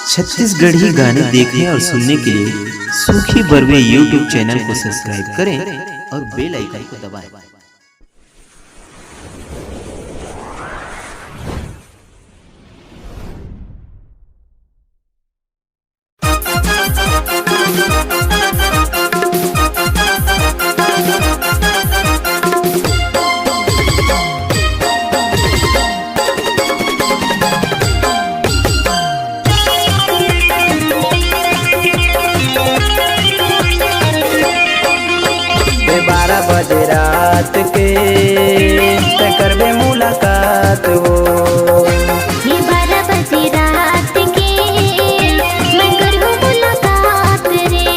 छत्तीसगढ़ी गाने देखने और सुनने के लिए सूखी बरवे यूट्यूब चैनल को सब्सक्राइब करें और बेल आइकन को दबाएं। बारह बजे रात के तय करबे मुलाकात हो। ये 12 बजे रात के मैं करबो मुलाकात रे।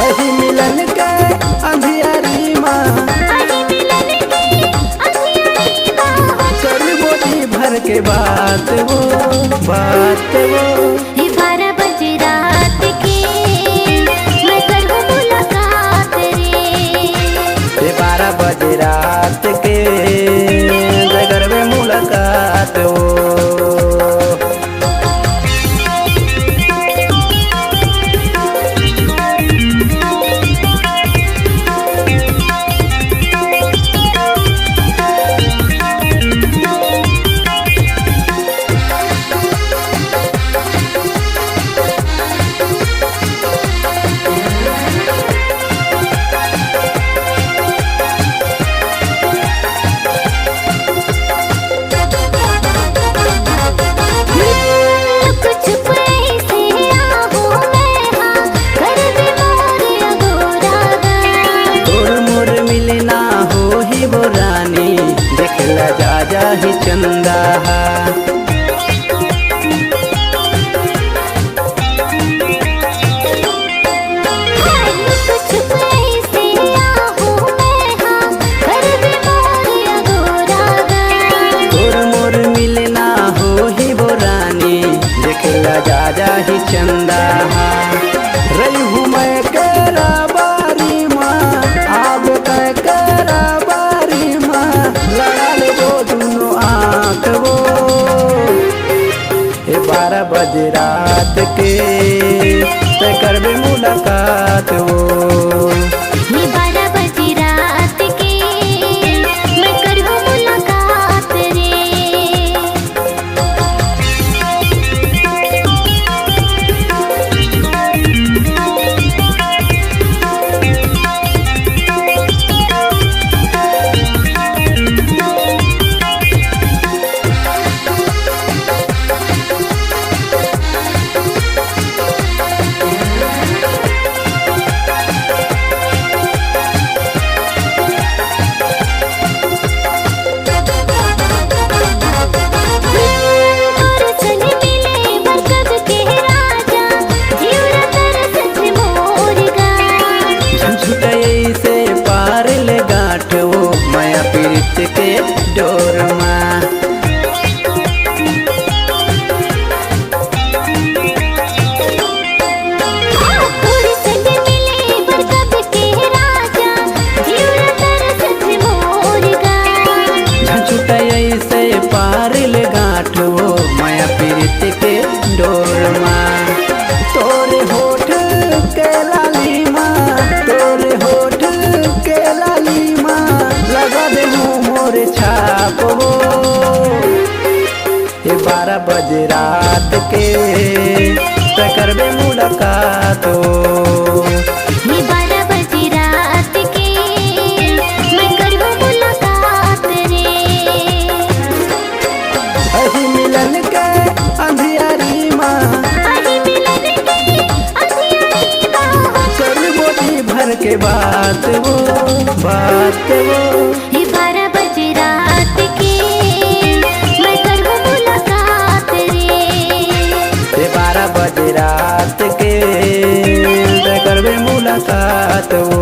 अही मिलन के अंधियारी माँ, अही मिलन के अंधियारी माँ, करबो जी भर के बात हो, बात हो। ये 12 बजे रात के मैं करबो मुलाकात रे। ये 12 बजे रात के तय करबे मुलाकात हो। जा ही चंदा मोर मिलना हो ही वो रानी देखला जा ही चंदा रही हूँ मैं केरा बारी माँ अब केरा बारी माँ लड़ा ले वो दोनों आँख वो। 12 बजे रात के तय करबे मुलाकात हो। ये 12 बजे रात के मैं करबो मुलाकात रे। के डोर माँ से पार ले गाँठ वो माया पीरित के डोर माँ। तोरे होठ के लाली माँ, तोरे होठ के लाली माँ लगा दे मोरे छाप हो। ये 12 बजे रात के तय करबे मुलाकात हो। ये 12 बजे रात के मैं करबो मुलाकात रे। अही मिलन के अंधियारी माँ, अही मिलन के अंधियारी माँ, करबो जी भर के बात हो, बात हो। ये 12 बजे रात के मैं करबो मुलाकात रे। ये 12 बजे रात के तय करबे मुलाकात हो।